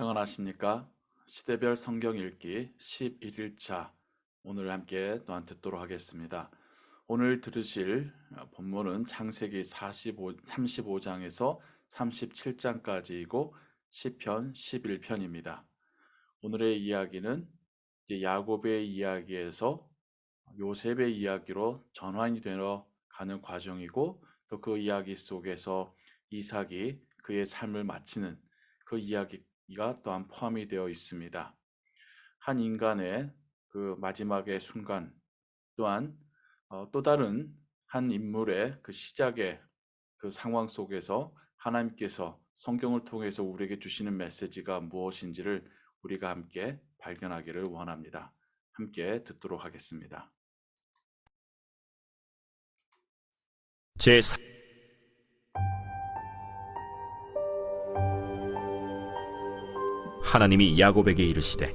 평안하십니까? 시대별 성경 읽기 11일차 오늘 함께 또한 듣도록 하겠습니다. 오늘 들으실 본문은 창세기 35장에서 37장까지이고 시편 11편입니다. 오늘의 이야기는 이제 야곱의 이야기에서 요셉의 이야기로 전환이 되어 가는 과정이고, 또 그 이야기 속에서 이삭이 그의 삶을 마치는 그 이야기가 또한 포함이 되어 있습니다. 한 인간의 그 마지막의 순간, 또한 또 다른 한 인물의 그 시작의 그 상황 속에서 하나님께서 성경을 통해서 우리에게 주시는 메시지가 무엇인지를 우리가 함께 발견하기를 원합니다. 함께 듣도록 하겠습니다. 하나님이 야곱에게 이르시되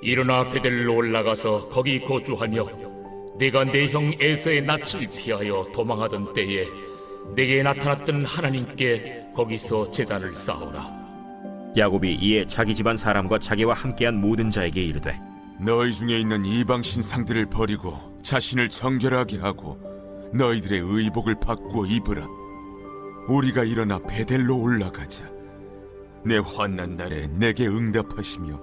일어나 베델로 올라가서 거기 거주하며 내가 내 형 에서의 낯을 피하여 도망하던 때에 내게 나타났던 하나님께 거기서 제단을 쌓으라. 야곱이 이에 자기 집안 사람과 자기와 함께한 모든 자에게 이르되 너희 중에 있는 이방 신상들을 버리고 자신을 정결하게 하고 너희들의 의복을 바꾸어 입으라. 우리가 일어나 베델로 올라가자. 내 환난 날에 내게 응답하시며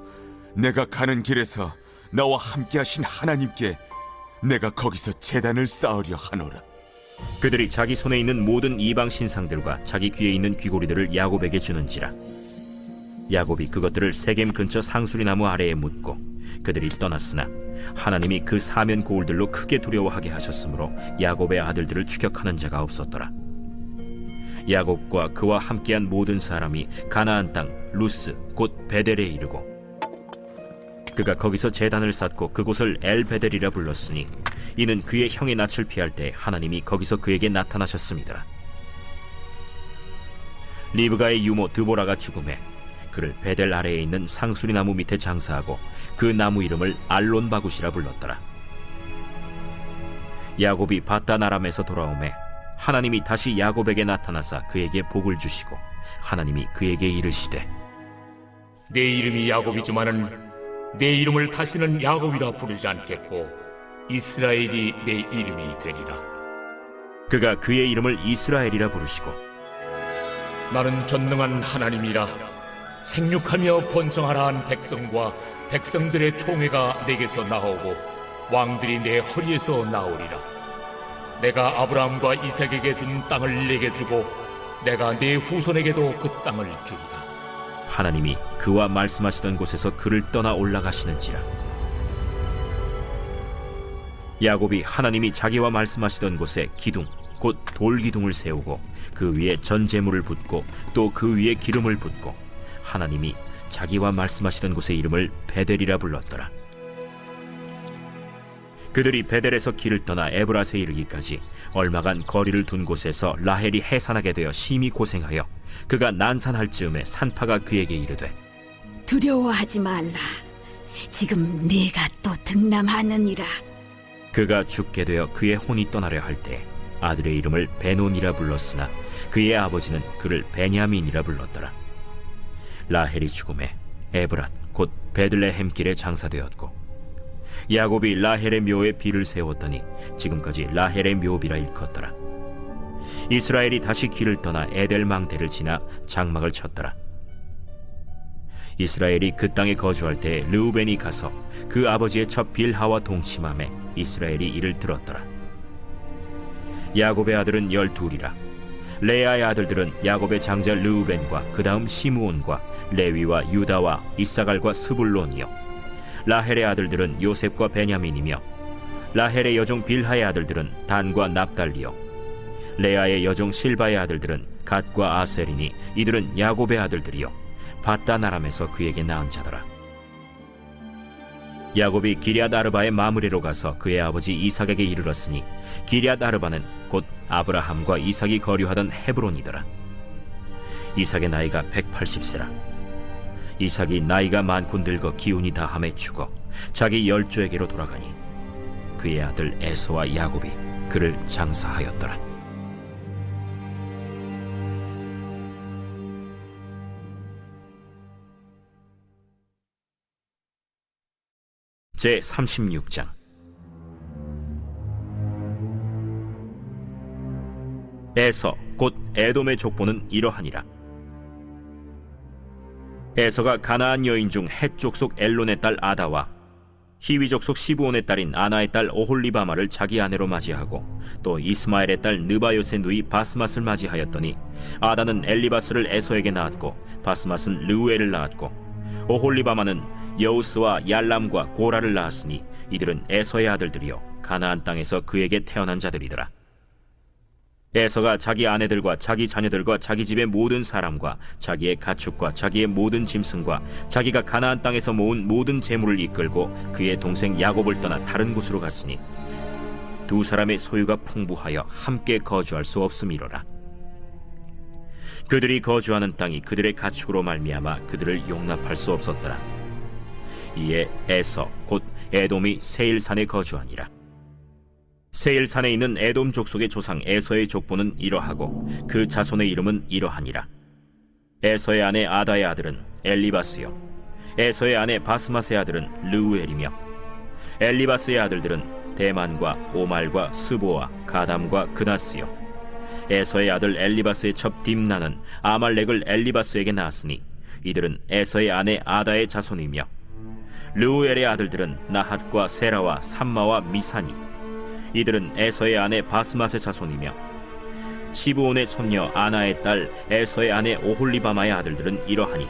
내가 가는 길에서 나와 함께 하신 하나님께 내가 거기서 제단을 쌓으려 하노라. 그들이 자기 손에 있는 모든 이방 신상들과 자기 귀에 있는 귀고리들을 야곱에게 주는지라. 야곱이 그것들을 세겜 근처 상수리 나무 아래에 묻고 그들이 떠났으나 하나님이 그 사면 고울들로 크게 두려워하게 하셨으므로 야곱의 아들들을 추격하는 자가 없었더라. 야곱과 그와 함께한 모든 사람이 가나안 땅 루스 곧 베델에 이르고 그가 거기서 제단을 쌓고 그곳을 엘베델이라 불렀으니 이는 그의 형의 낯을 피할 때 하나님이 거기서 그에게 나타나셨음이더라. 리브가의 유모 드보라가 죽음에 그를 베델 아래에 있는 상수리 나무 밑에 장사하고 그 나무 이름을 알론바굿이라 불렀더라. 야곱이 밧단 아람에서 돌아오매 하나님이 다시 야곱에게 나타나사 그에게 복을 주시고 하나님이 그에게 이르시되 내 이름이 야곱이지만은 내 이름을 다시는 야곱이라 부르지 않겠고 이스라엘이 내 이름이 되리라. 그가 그의 이름을 이스라엘이라 부르시고 나는 전능한 하나님이라. 생육하며 번성하라 한 백성과 백성들의 총회가 내게서 나오고 왕들이 내 허리에서 나오리라. 내가 아브라함과 이삭에게 준 땅을 내게 주고 내가 내 후손에게도 그 땅을 주리라. 하나님이 그와 말씀하시던 곳에서 그를 떠나 올라가시는지라. 야곱이 하나님이 자기와 말씀하시던 곳에 기둥 곧 돌기둥을 세우고 그 위에 전제물을 붓고 또 그 위에 기름을 붓고 하나님이 자기와 말씀하시던 곳의 이름을 베델이라 불렀더라. 그들이 베델에서 길을 떠나 에브라스에 이르기까지 얼마간 거리를 둔 곳에서 라헬이 해산하게 되어 심히 고생하여 그가 난산할 즈음에 산파가 그에게 이르되 두려워하지 말라. 지금 네가 또 등남하느니라. 그가 죽게 되어 그의 혼이 떠나려 할 때 아들의 이름을 베논이라 불렀으나 그의 아버지는 그를 베냐민이라 불렀더라. 라헬이 죽음에 에브랏 곧 베들레헴 길에 장사되었고 야곱이 라헬의 묘에 비를 세웠더니 지금까지 라헬의 묘비라 일컫더라. 이스라엘이 다시 길을 떠나 에델망대를 지나 장막을 쳤더라. 이스라엘이 그 땅에 거주할 때 르우벤이 가서 그 아버지의 첩 빌하와 동침함에 이스라엘이 이를 들었더라. 야곱의 아들은 12이라. 레아의 아들들은 야곱의 장자 르우벤과 그 다음 시므온과 레위와 유다와 이사갈과 스불론이요 라헬의 아들들은 요셉과 베냐민이며 라헬의 여종 빌하의 아들들은 단과 납달리요 레아의 여종 실바의 아들들은 갓과 아셀이니 이들은 야곱의 아들들이요 밧단 아람에서 그에게 낳은 자더라. 야곱이 기럇 아르바의 마므레로 가서 그의 아버지 이삭에게 이르렀으니 기럇 아르바는 곧 아브라함과 이삭이 거류하던 헤브론이더라. 이삭의 나이가 180세라. 이삭이 나이가 많고 늙어 기운이 다함에 죽어 자기 열조에게로 돌아가니 그의 아들 에서와 야곱이 그를 장사하였더라. 제 36장. 에서 곧 에돔의 족보는 이러하니라. 에서가 가나안 여인 중 헷 족속 엘론의 딸 아다와 히위 족속 시브온의 딸인 아나의 딸 오홀리바마를 자기 아내로 맞이하고 또 이스마엘의 딸 느바요의 누이 바스맛을 맞이하였더니 아다는 엘리바스를 에서에게 낳았고 바스맛은 르우엘을 낳았고 오홀리바마는 여우스와 얄람과 고라를 낳았으니 이들은 에서의 아들들이요 가나안 땅에서 그에게 태어난 자들이더라. 에서가 자기 아내들과 자기 자녀들과 자기 집의 모든 사람과 자기의 가축과 자기의 모든 짐승과 자기가 가나안 땅에서 모은 모든 재물을 이끌고 그의 동생 야곱을 떠나 다른 곳으로 갔으니 두 사람의 소유가 풍부하여 함께 거주할 수 없음이로라. 그들이 거주하는 땅이 그들의 가축으로 말미암아 그들을 용납할 수 없었더라. 이에 에서 곧 에돔이 세일산에 거주하니라. 세일산에 있는 에돔 족속의 조상 에서의 족보는 이러하고 그 자손의 이름은 이러하니라. 에서의 아내 아다의 아들은 엘리바스요 에서의 아내 바스맛의 아들은 르우엘이며 엘리바스의 아들들은 대만과 오말과 스보와 가담과 그나스요 에서의 아들 엘리바스의 첩 딥나는 아말렉을 엘리바스에게 낳았으니 이들은 에서의 아내 아다의 자손이며 르우엘의 아들들은 나핫과 세라와 삼마와 미사니 이들은 에서의 아내 바스맛의 자손이며 시브온의 손녀 아나의 딸 에서의 아내 오홀리바마의 아들들은 이러하니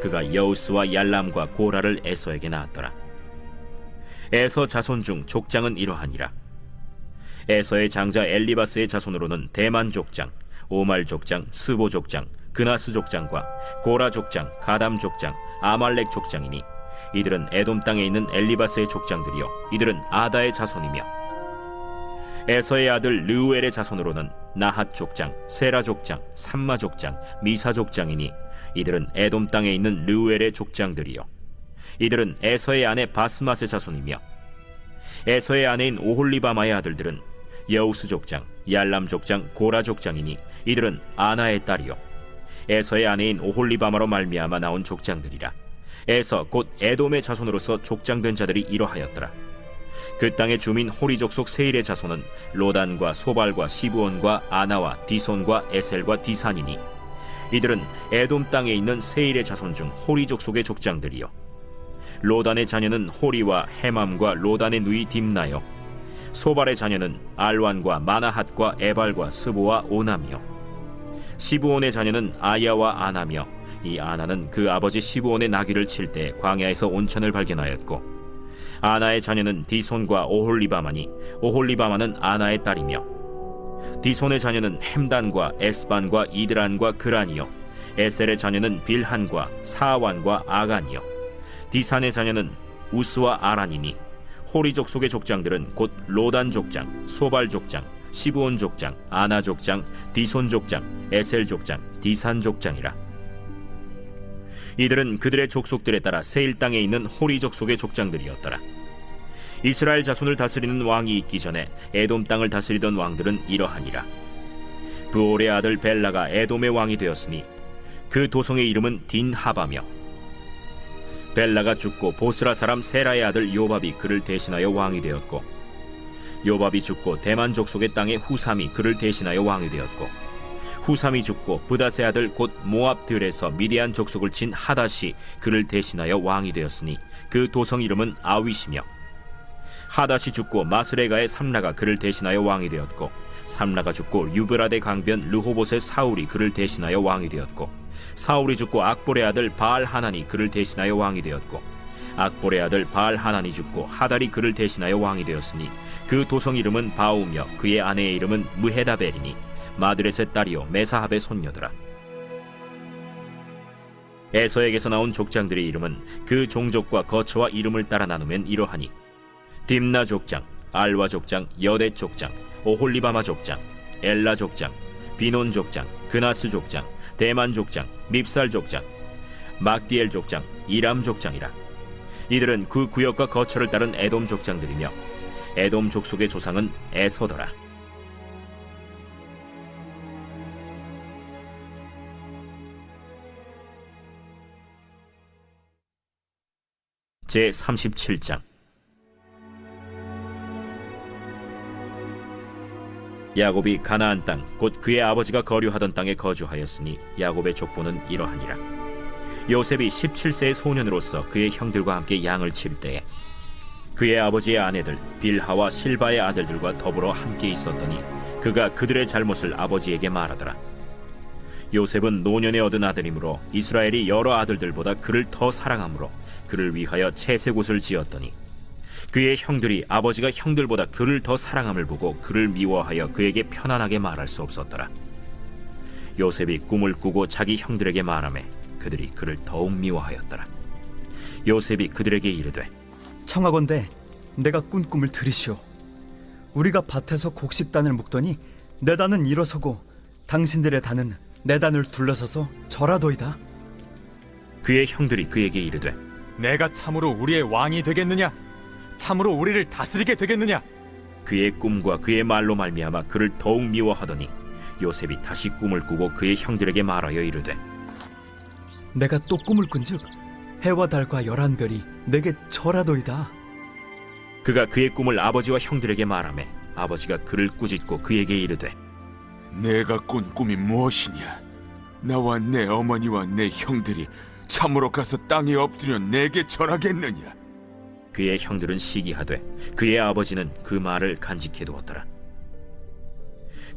그가 여우스와 얄람과 고라를 에서에게 낳았더라. 에서 자손 중 족장은 이러하니라. 에서의 장자 엘리바스의 자손으로는 대만 족장, 오말 족장, 스보 족장, 그나스 족장과 고라 족장, 가담 족장, 아말렉 족장이니 이들은 에돔 땅에 있는 엘리바스의 족장들이요 이들은 아다의 자손이며 에서의 아들 르우엘의 자손으로는 나핫 족장, 세라 족장, 삼마 족장, 미사 족장이니 이들은 에돔 땅에 있는 르우엘의 족장들이요 이들은 에서의 아내 바스맛의 자손이며 에서의 아내인 오홀리바마의 아들들은 여우스 족장, 얄람 족장, 고라 족장이니 이들은 아나의 딸이요 에서의 아내인 오홀리바마로 말미암아 나온 족장들이라. 에서 곧 에돔의 자손으로서 족장된 자들이 이러하였더라. 그 땅의 주민 호리 족속 세일의 자손은 로단과 소발과 시브온과 아나와 디손과 에셀과 디산이니 이들은 에돔 땅에 있는 세일의 자손 중 호리 족속의 족장들이요 로단의 자녀는 호리와 헤맘과 로단의 누이 딥나요 소발의 자녀는 알완과 마나핫과 에발과 스보와 오남이요 시브온의 자녀는 아야와 아나며 이 아나는 그 아버지 시브온의 나귀를 칠 때 광야에서 온천을 발견하였고 아나의 자녀는 디손과 오홀리바마니 오홀리바마는 아나의 딸이며 디손의 자녀는 햄단과 에스반과 이드란과 그란이요 에셀의 자녀는 빌한과 사완과 아간이요 디산의 자녀는 우스와 아란이니 호리 족속의 족장들은 곧 로단 족장, 소발 족장, 시브온 족장, 아나 족장, 디손 족장, 에셀 족장, 디산 족장이라. 이들은 그들의 족속들에 따라 세일 땅에 있는 호리 족속의 족장들이었더라. 이스라엘 자손을 다스리는 왕이 있기 전에 에돔 땅을 다스리던 왕들은 이러하니라. 브올의 아들 벨라가 에돔의 왕이 되었으니 그 도성의 이름은 딘하바며 벨라가 죽고 보스라 사람 세라의 아들 요밥이 그를 대신하여 왕이 되었고 요밥이 죽고 대만 족속의 땅의 후삼이 그를 대신하여 왕이 되었고 후삼이 죽고 브닷의 아들 곧 모압들에서 미디안 족속을 친 하닷이 그를 대신하여 왕이 되었으니 그 도성 이름은 아윗이며 하닷이 죽고 마스레가의 삼라가 그를 대신하여 왕이 되었고 삼라가 죽고 유브라데 강변 르호봇의 사울이 그를 대신하여 왕이 되었고 사울이 죽고 악볼의 아들 바알 하난이 그를 대신하여 왕이 되었고 악볼의 아들 바알 하난이 죽고 하달이 그를 대신하여 왕이 되었으니 그 도성 이름은 바우며 그의 아내의 이름은 무헤다벨이니 마드렛의 딸이요 메사합의 손녀더라. 에서에게서 나온 족장들의 이름은 그 종족과 거처와 이름을 따라 나누면 이러하니 딥나 족장, 알와 족장, 여대 족장, 오홀리바마 족장, 엘라 족장, 비논 족장, 그나스 족장, 대만 족장, 밉살 족장, 막디엘 족장, 이람 족장이라. 이들은 그 구역과 거처를 따른 에돔 족장들이며 에돔 족속의 조상은 에서더라. 제 37장. 야곱이 가나안 땅 곧 그의 아버지가 거류하던 땅에 거주하였으니 야곱의 족보는 이러하니라. 요셉이 17세의 소년으로서 그의 형들과 함께 양을 칠 때에 그의 아버지의 아내들 빌하와 실바의 아들들과 더불어 함께 있었더니 그가 그들의 잘못을 아버지에게 말하더라. 요셉은 노년에 얻은 아들이므로 이스라엘이 여러 아들들보다 그를 더 사랑하므로 그를 위하여 채색옷을 지었더니 그의 형들이 아버지가 형들보다 그를 더 사랑함을 보고 그를 미워하여 그에게 편안하게 말할 수 없었더라. 요셉이 꿈을 꾸고 자기 형들에게 말하매 그들이 그를 더욱 미워하였더라. 요셉이 그들에게 이르되 청하건대 내가 꾼 꿈을 들으시오. 우리가 밭에서 곡식단을 묶더니 내 단은 일어서고 당신들의 단은 내 단을 둘러서서 절하도이다. 그의 형들이 그에게 이르되 내가 참으로 우리의 왕이 되겠느냐? 참으로 우리를 다스리게 되겠느냐? 그의 꿈과 그의 말로 말미암아 그를 더욱 미워하더니 요셉이 다시 꿈을 꾸고 그의 형들에게 말하여 이르되 내가 또 꿈을 꾼즉 해와 달과 11별이 내게 절하도이다. 그가 그의 꿈을 아버지와 형들에게 말하매 아버지가 그를 꾸짖고 그에게 이르되 내가 꾼 꿈이 무엇이냐? 나와 내 어머니와 내 형들이 참으로 가서 땅에 엎드려 내게 절하겠느냐? 그의 형들은 시기하되 그의 아버지는 그 말을 간직해 두었더라.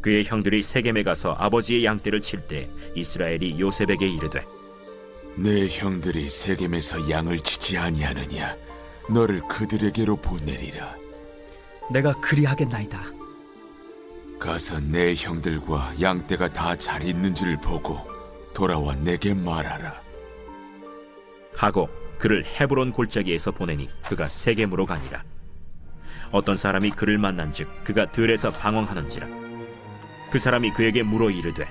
그의 형들이 세겜에 가서 아버지의 양떼를 칠 때 이스라엘이 요셉에게 이르되 내 형들이 세겜에서 양을 치지 아니하느냐? 너를 그들에게로 보내리라. 내가 그리하겠나이다. 가서 내 형들과 양떼가 다 잘 있는지를 보고 돌아와 내게 말하라. 하고 그를 헤브론 골짜기에서 보내니 그가 세겜으로 가니라. 어떤 사람이 그를 만난즉 그가 들에서 방황하는지라. 그 사람이 그에게 물어 이르되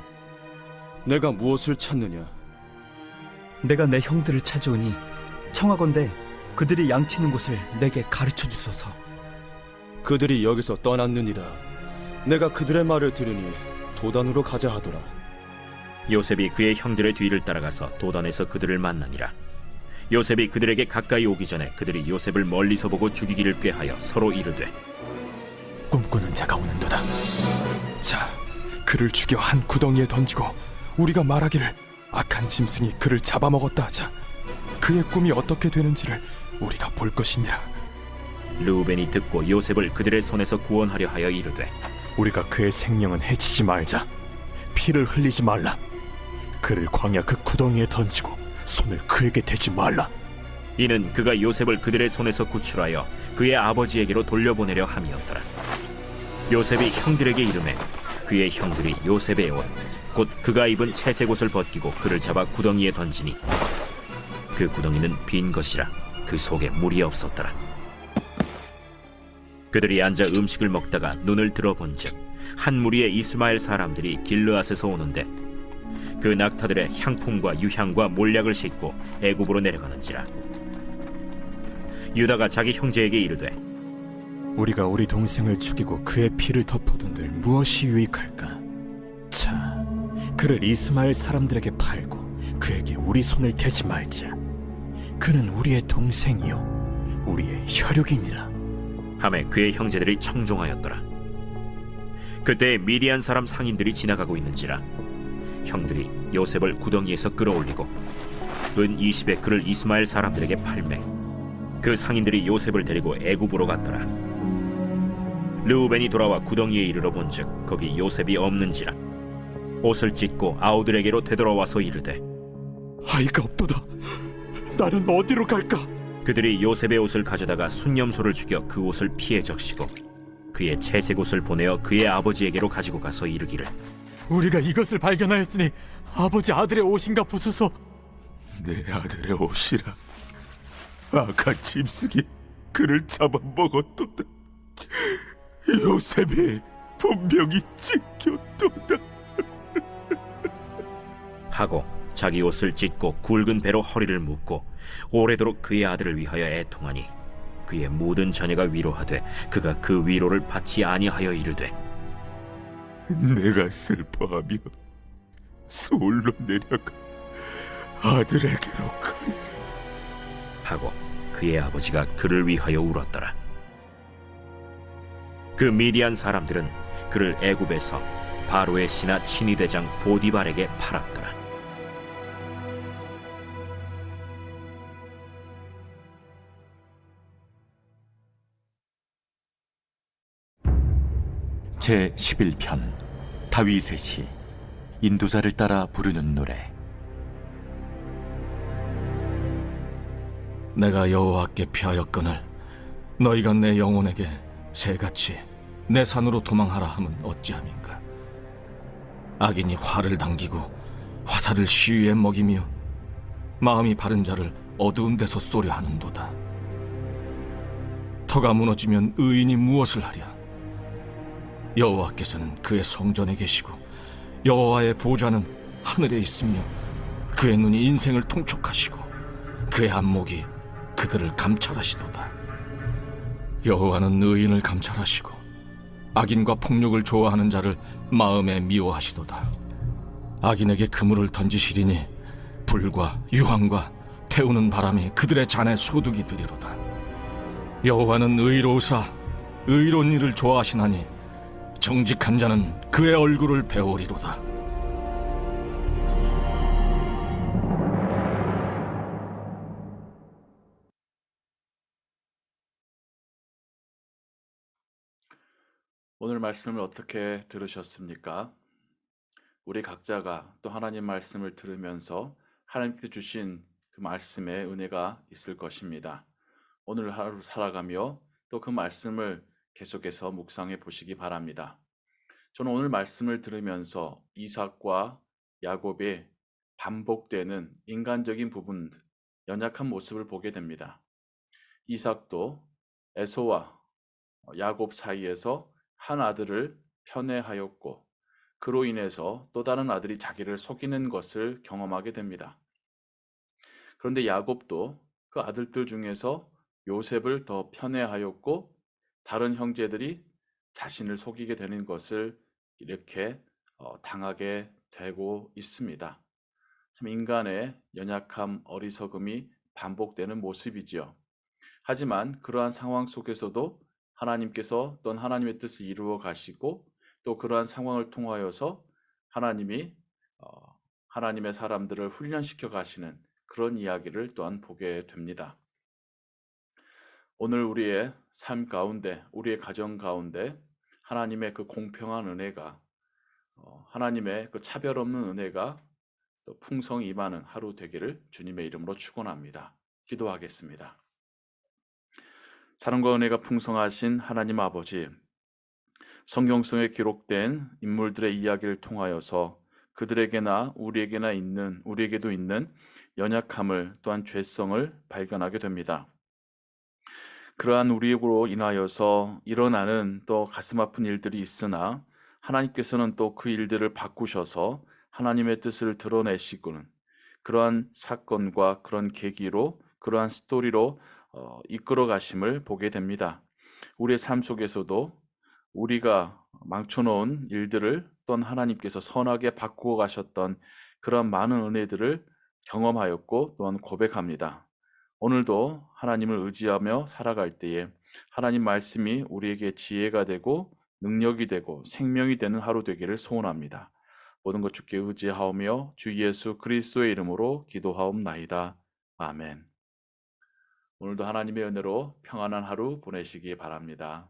내가 무엇을 찾느냐? 내가 내 형들을 찾아오니 청하건대 그들이 양치는 곳을 내게 가르쳐 주소서. 그들이 여기서 떠났느니라. 내가 그들의 말을 들으니 도단으로 가자 하더라. 요셉이 그의 형들의 뒤를 따라가서 도단에서 그들을 만나니라. 요셉이 그들에게 가까이 오기 전에 그들이 요셉을 멀리서 보고 죽이기를 꾀하여 서로 이르되 꿈꾸는 자가 오는도다. 자, 그를 죽여 한 구덩이에 던지고 우리가 말하기를 악한 짐승이 그를 잡아먹었다 하자. 그의 꿈이 어떻게 되는지를 우리가 볼 것이니라. 르우벤이 듣고 요셉을 그들의 손에서 구원하려 하여 이르되 우리가 그의 생명은 해치지 말자. 피를 흘리지 말라. 그를 광야 그 구덩이에 던지고 손을 그에게 대지 말라. 이는 그가 요셉을 그들의 손에서 구출하여 그의 아버지에게로 돌려보내려 함이었더라. 요셉이 형들에게 이르매 그의 형들이 요셉의 옷 곧 그가 입은 채색 옷을 벗기고 그를 잡아 구덩이에 던지니 그 구덩이는 빈 것이라 그 속에 물이 없었더라. 그들이 앉아 음식을 먹다가 눈을 들어본즉 한 무리의 이스마엘 사람들이 길르앗에서 오는데 그 낙타들의 향품과 유향과 몰약을 싣고 애굽으로 내려가는지라. 유다가 자기 형제에게 이르되 우리가 우리 동생을 죽이고 그의 피를 덮어둔들 무엇이 유익할까? 자, 그를 이스마엘 사람들에게 팔고 그에게 우리 손을 대지 말자. 그는 우리의 동생이요 우리의 혈육이니라. 하매 그의 형제들이 청종하였더라. 그때 미디안 사람 상인들이 지나가고 있는지라 형들이 요셉을 구덩이에서 끌어올리고 은 20에 그를 이스마엘 사람들에게 팔매 그 상인들이 요셉을 데리고 애굽으로 갔더라. 르우벤이 돌아와 구덩이에 이르러 본즉 거기 요셉이 없는지라 옷을 찢고 아우들에게로 되돌아와서 이르되 아이가 없도다. 나는 어디로 갈까? 그들이 요셉의 옷을 가져다가 순념소를 죽여 그 옷을 피에 적시고 그의 채색 옷을 보내어 그의 아버지에게로 가지고 가서 이르기를 우리가 이것을 발견하였으니 아버지 아들의 옷인가 보소서. 내 아들의 옷이라. 악한 짐승이 그를 잡아먹었도다. 요셉이 분명히 찢겼도다. 하고 자기 옷을 찢고 굵은 배로 허리를 묶고 오래도록 그의 아들을 위하여 애통하니 그의 모든 자녀가 위로하되 그가 그 위로를 받지 아니하여 이르되 내가 슬퍼하며 서울로 내려가 아들에게로 가리라 하고 그의 아버지가 그를 위하여 울었더라. 그 미디안 사람들은 그를 애굽에서 바로의 신하 친위 대장 보디발에게 팔았더라. 제 11편 다윗의 시 인도자를 따라 부르는 노래. 내가 여호와께 피하였거늘 너희가 내 영혼에게 새같이 내 산으로 도망하라 함은 어찌함인가. 악인이 화를 당기고 화살을 시위에 먹이며 마음이 바른 자를 어두운 데서 쏘려 하는도다. 터가 무너지면 의인이 무엇을 하랴. 여호와께서는 그의 성전에 계시고 여호와의 보좌는 하늘에 있으며 그의 눈이 인생을 통촉하시고 그의 안목이 그들을 감찰하시도다. 여호와는 의인을 감찰하시고 악인과 폭력을 좋아하는 자를 마음에 미워하시도다. 악인에게 그물을 던지시리니 불과 유황과 태우는 바람이 그들의 잔에 소득이 되리로다. 여호와는 의로우사 의로운 일을 좋아하시나니 정직한 자는 그의 얼굴을 배우리로다. 오늘 말씀을 어떻게 들으셨습니까? 우리 각자가 또 하나님 말씀을 들으면서 하나님께서 주신 그 말씀의 은혜가 있을 것입니다. 오늘 하루 살아가며 또 그 말씀을 계속해서 묵상해 보시기 바랍니다. 저는 오늘 말씀을 들으면서 이삭과 야곱의 반복되는 인간적인 부분, 연약한 모습을 보게 됩니다. 이삭도 에서와 야곱 사이에서 한 아들을 편애하였고 그로 인해서 또 다른 아들이 자기를 속이는 것을 경험하게 됩니다. 그런데 야곱도 그 아들들 중에서 요셉을 더 편애하였고 다른 형제들이 자신을 속이게 되는 것을 이렇게 당하게 되고 있습니다. 참 인간의 연약함, 어리석음이 반복되는 모습이지요. 하지만 그러한 상황 속에서도 하나님께서 또한 하나님의 뜻을 이루어 가시고 또 그러한 상황을 통하여서 하나님이 하나님의 사람들을 훈련시켜 가시는 그런 이야기를 또한 보게 됩니다. 오늘 우리의 삶 가운데, 우리의 가정 가운데 하나님의 그 공평한 은혜가, 하나님의 그 차별 없는 은혜가 또 풍성히 임하는 하루 되기를 주님의 이름으로 축원합니다. 기도하겠습니다. 사랑과 은혜가 풍성하신 하나님 아버지, 성경성에 기록된 인물들의 이야기를 통하여서 그들에게나 우리에게도 있는 연약함을 또한 죄성을 발견하게 됩니다. 그러한 우리로 인하여서 일어나는 또 가슴 아픈 일들이 있으나 하나님께서는 또 그 일들을 바꾸셔서 하나님의 뜻을 드러내시고는 그러한 사건과 그런 계기로 그러한 스토리로 이끌어 가심을 보게 됩니다. 우리의 삶 속에서도 우리가 망쳐놓은 일들을 또한 하나님께서 선하게 바꾸어 가셨던 그런 많은 은혜들을 경험하였고 또한 고백합니다. 오늘도 하나님을 의지하며 살아갈 때에 하나님 말씀이 우리에게 지혜가 되고 능력이 되고 생명이 되는 하루 되기를 소원합니다. 모든 것 주께 의지하오며 주 예수 그리스도의 이름으로 기도하옵나이다. 아멘. 오늘도 하나님의 은혜로 평안한 하루 보내시기 바랍니다.